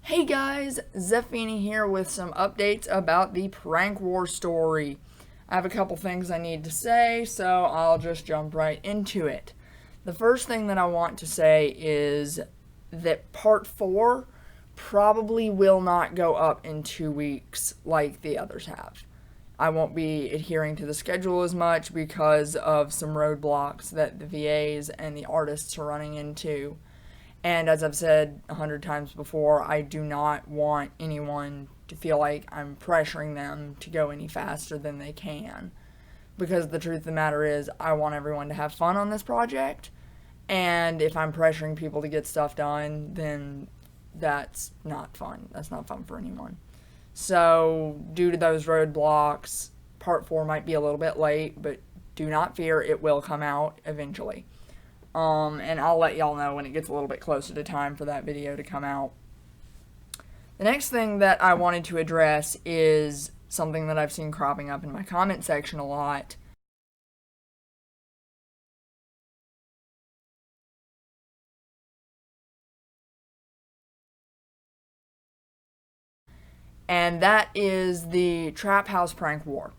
Hey guys, Zephina here with some updates about the prank war story. I have a couple things I need to say, so I'll just jump right into it. The first thing that I want to say is that part 4 probably will not go up in 2 weeks like the others have. I won't be adhering to the schedule as much because of some roadblocks that the VAs and the artists are running into. And as I've said 100 times before, I do not want anyone to feel like I'm pressuring them to go any faster than they can. Because the truth of the matter is, I want everyone to have fun on this project. And if I'm pressuring people to get stuff done, then that's not fun. That's not fun for anyone. So, due to those roadblocks, part 4 might be a little bit late, but do not fear, it will come out eventually. And I'll let y'all know when it gets a little bit closer to time for that video to come out. The next thing that I wanted to address is something that I've seen cropping up in my comment section a lot. And that is the Trap House prank war.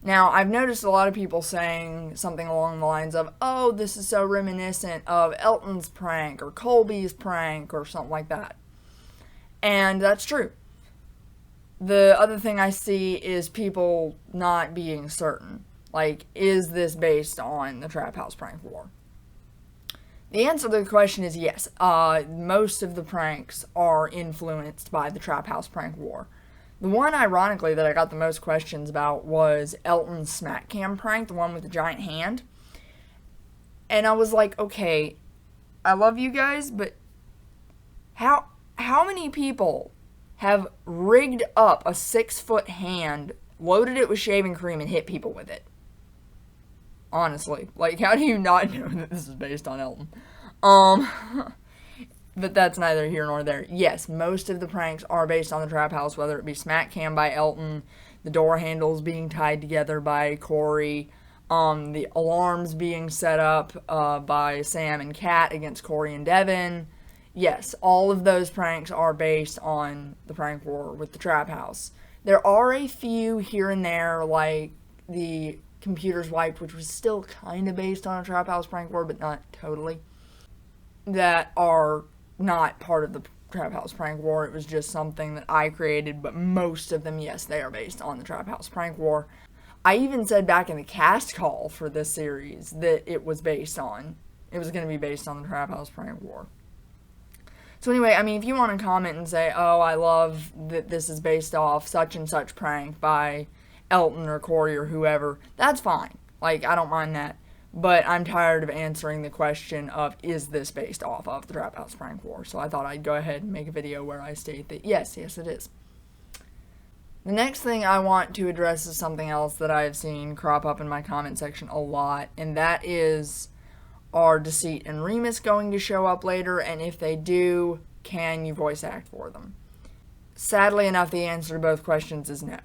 Now, I've noticed a lot of people saying something along the lines of, oh, this is so reminiscent of Elton's prank or Colby's prank or something like that. And that's true. The other thing I see is people not being certain. Like, is this based on the Trap House prank war? The answer to the question is yes. Most of the pranks are influenced by the Trap House prank war. The one, ironically, that I got the most questions about was Elton's smack cam prank, the one with the giant hand. And I was like, okay, I love you guys, but how many people have rigged up a 6-foot hand, loaded it with shaving cream, and hit people with it? Honestly, like, how do you not know that this is based on Elton? But that's neither here nor there. Yes, most of the pranks are based on the Trap House, whether it be Smack Cam by Elton, the door handles being tied together by Corey, the alarms being set up by Sam and Kat against Corey and Devin. Yes, all of those pranks are based on the prank war with the Trap House. There are a few here and there, like the computers wiped, which was still kind of based on a Trap House prank war, but not totally, that are not part of the Trap House prank war. It was just something that I created, but most of them, yes, they are based on the Trap House prank war. I even said back in the cast call for this series that it was going to be based on the Trap House prank war. So anyway, I mean, if you want to comment and say, oh, I love that this is based off such and such prank by Elton or Corey or whoever, that's fine. Like, I don't mind that. But I'm tired of answering the question of, is this based off of the Trap House prank war? So I thought I'd go ahead and make a video where I state that yes, it is. The next thing I want to address is something else that I've seen crop up in my comment section a lot, and that is, are Deceit and Remus going to show up later? And if they do, can you voice act for them? Sadly enough, the answer to both questions is no.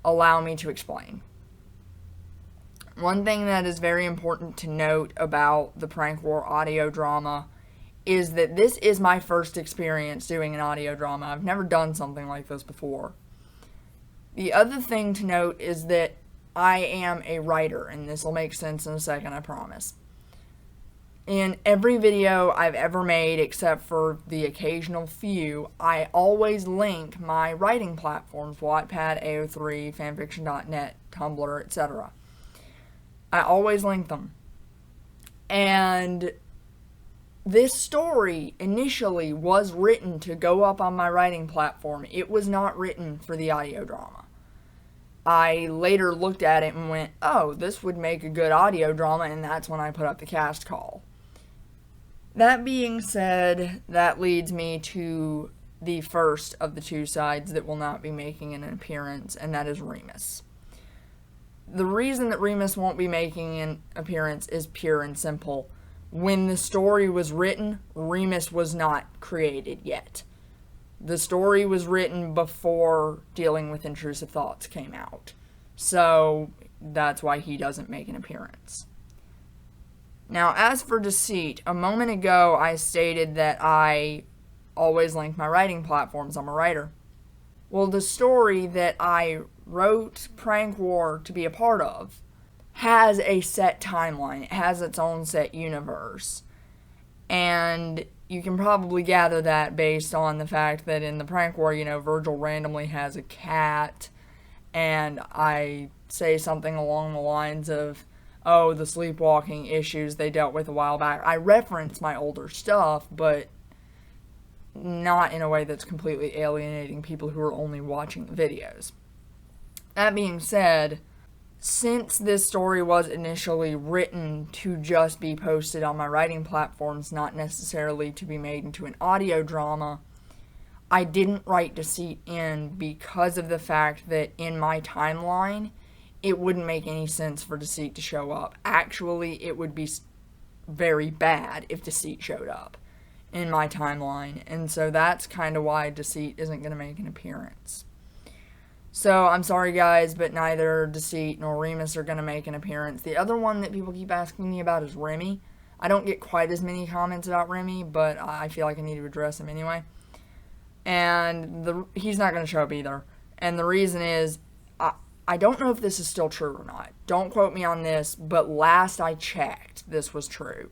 Allow me to explain. One thing that is very important to note about the prank war audio drama is that this is my first experience doing an audio drama. I've never done something like this before. The other thing to note is that I am a writer, and this will make sense in a second, I promise. In every video I've ever made, except for the occasional few, I always link my writing platforms, Wattpad, AO3, fanfiction.net, Tumblr, etc. I always link them. And this story initially was written to go up on my writing platform. It was not written for the audio drama. I later looked at it and went, oh, this would make a good audio drama, and that's when I put up the cast call. That being said, that leads me to the first of the two sides that will not be making an appearance, and that is Remus. The reason that Remus won't be making an appearance is pure and simple. When the story was written, Remus was not created yet. The story was written before Dealing with Intrusive Thoughts came out. So that's why he doesn't make an appearance. Now, as for Deceit, a moment ago I stated that I always link my writing platforms. I'm a writer. Well, the story that I wrote Prank War to be a part of has a set timeline. It has its own set universe. And you can probably gather that based on the fact that in the Prank War, Virgil randomly has a cat, and I say something along the lines of, oh, the sleepwalking issues they dealt with a while back. I reference my older stuff, but not in a way that's completely alienating people who are only watching the videos. That being said, since this story was initially written to just be posted on my writing platforms, not necessarily to be made into an audio drama, I didn't write Deceit in because of the fact that in my timeline, it wouldn't make any sense for Deceit to show up. Actually, it would be very bad if Deceit showed up in my timeline, and so that's kind of why Deceit isn't going to make an appearance. So, I'm sorry guys, but neither Deceit nor Remus are going to make an appearance. The other one that people keep asking me about is Remy. I don't get quite as many comments about Remy, but I feel like I need to address him anyway. And he's not going to show up either. And the reason is, I don't know if this is still true or not. Don't quote me on this, but last I checked, this was true.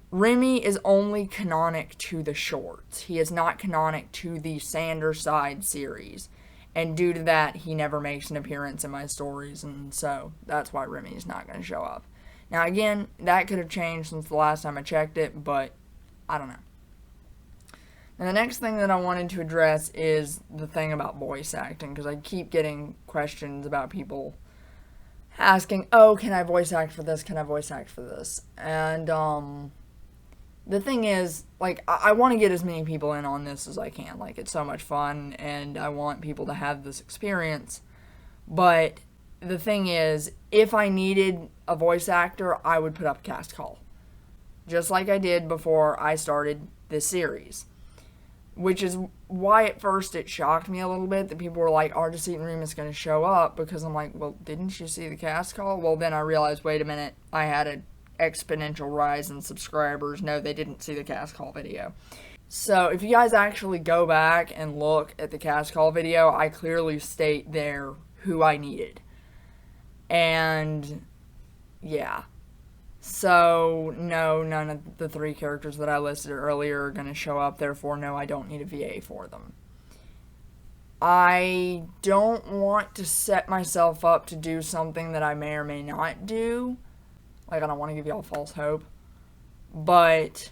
Remy is only canonic to the shorts. He is not canonic to the Sanderside series. And due to that, he never makes an appearance in my stories, and so that's why Remy is not going to show up. Now, again, that could have changed since the last time I checked it, but I don't know. And the next thing that I wanted to address is the thing about voice acting, because I keep getting questions about people asking, oh, can I voice act for this? Can I voice act for this? And, the thing is, like, I want to get as many people in on this as I can. Like, it's so much fun, and I want people to have this experience. But the thing is, if I needed a voice actor, I would put up a cast call. Just like I did before I started this series. Which is why at first it shocked me a little bit that people were like, are Deceit and Remus going to show up? Because I'm like, well, didn't you see the cast call? Well, then I realized, wait a minute, I had an exponential rise in subscribers. No, they didn't see the cast call video. So if you guys actually go back and look at the cast call video, I clearly state there who I needed. And yeah. So no, none of the 3 characters that I listed earlier are going to show up. Therefore, no, I don't need a VA for them. I don't want to set myself up to do something that I may or may not do. Like, I don't want to give y'all false hope. But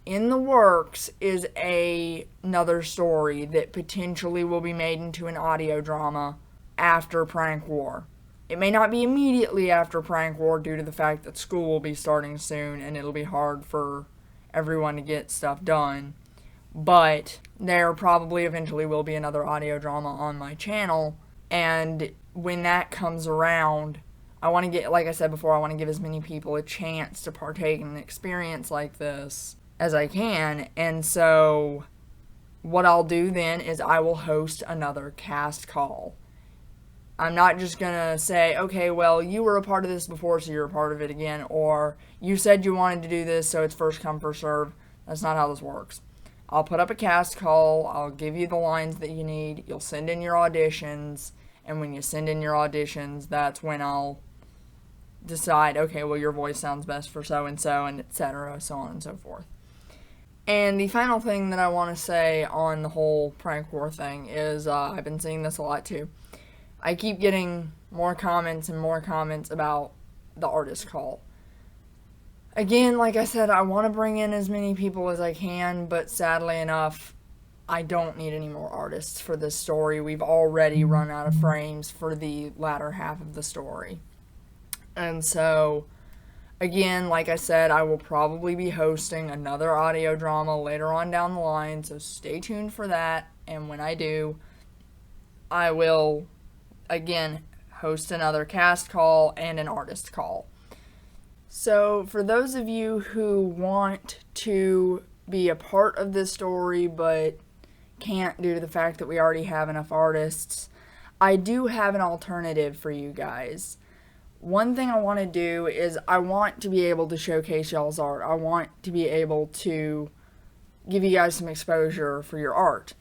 in the works is another story that potentially will be made into an audio drama after Prank War. It may not be immediately after Prank War due to the fact that school will be starting soon and it'll be hard for everyone to get stuff done. But there probably eventually will be another audio drama on my channel. And when that comes around, I want to get, like I said before, I want to give as many people a chance to partake in an experience like this as I can. And so what I'll do then is I will host another cast call. I'm not just going to say, okay, well, you were a part of this before, so you're a part of it again. Or you said you wanted to do this, so it's first come, first serve. That's not how this works. I'll put up a cast call. I'll give you the lines that you need. You'll send in your auditions. And when you send in your auditions, that's when I'll decide, okay, well, your voice sounds best for so-and-so, and etc., so on and so forth. And the final thing that I want to say on the whole Prank War thing is, I've been seeing this a lot too. I keep getting more comments and more comments about the artist call. Again, like I said, I want to bring in as many people as I can, but sadly enough, I don't need any more artists for this story. We've already run out of frames for the latter half of the story. And so, again, like I said, I will probably be hosting another audio drama later on down the line, so stay tuned for that. And when I do, I will, again, host another cast call and an artist call. So, for those of you who want to be a part of this story but can't due to the fact that we already have enough artists, I do have an alternative for you guys. One thing I want to do is I want to be able to showcase y'all's art. I want to be able to give you guys some exposure for your art.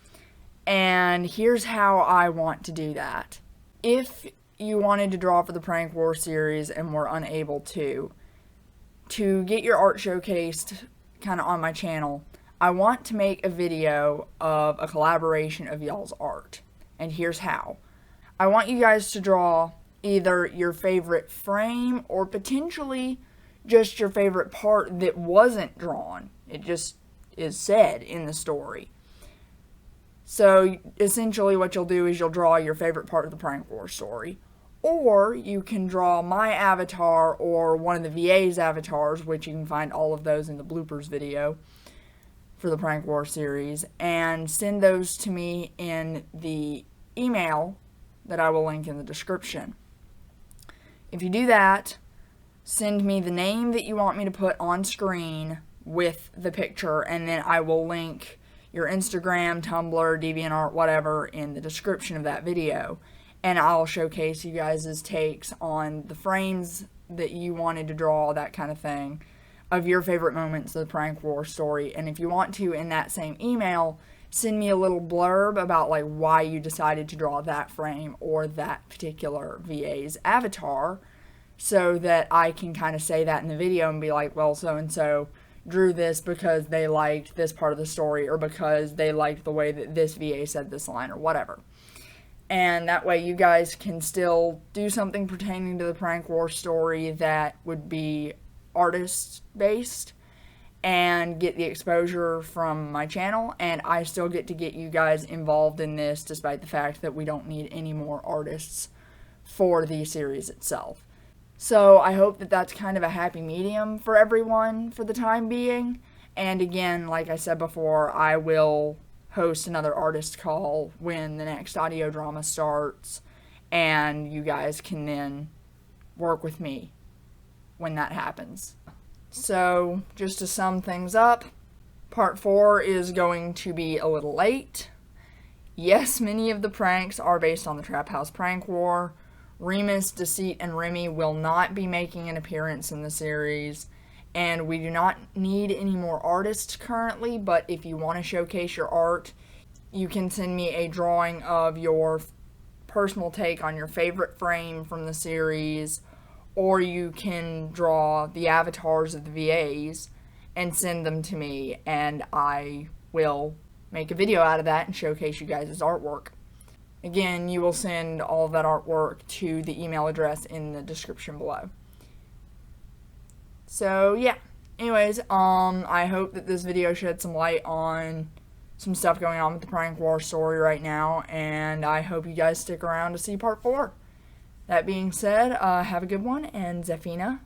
And here's how I want to do that. If you wanted to draw for the Prank War series and were unable to get your art showcased kind of on my channel, I want to make a video of a collaboration of y'all's art. And here's how. I want you guys to draw either your favorite frame or potentially just your favorite part that wasn't drawn. It just is said in the story. So essentially what you'll do is you'll draw your favorite part of the Prank War story. Or you can draw my avatar or one of the VA's avatars, which you can find all of those in the bloopers video for the Prank War series, and send those to me in the email that I will link in the description. If you do that, send me the name that you want me to put on screen with the picture, and then I will link your Instagram, Tumblr, DeviantArt, whatever, in the description of that video. And I'll showcase you guys' takes on the frames that you wanted to draw, that kind of thing, of your favorite moments of the Prank War story. And if you want to, in that same email, send me a little blurb about like why you decided to draw that frame or that particular VA's avatar, so that I can kind of say that in the video and be like, well, so-and-so drew this because they liked this part of the story, or because they liked the way that this VA said this line, or whatever. And that way you guys can still do something pertaining to the Prank War story that would be artist-based and get the exposure from my channel, and I still get to get you guys involved in this despite the fact that we don't need any more artists for the series itself. So I hope that that's kind of a happy medium for everyone for the time being. And again, like I said before, I will host another artist call when the next audio drama starts, and you guys can then work with me when that happens. So just to sum things up, part 4 is going to be a little late. Yes, many of the pranks are based on the Trap House Prank War. Remus, Deceit, and Remy will not be making an appearance in the series, and we do not need any more artists currently, but if you want to showcase your art, you can send me a drawing of your personal take on your favorite frame from the series, or you can draw the avatars of the VAs and send them to me, and I will make a video out of that and showcase you guys' artwork. Again, you will send all of that artwork to the email address in the description below. So yeah, anyways, I hope that this video shed some light on some stuff going on with the Prank War story right now, and I hope you guys stick around to see part 4. That being said, have a good one, and Zephina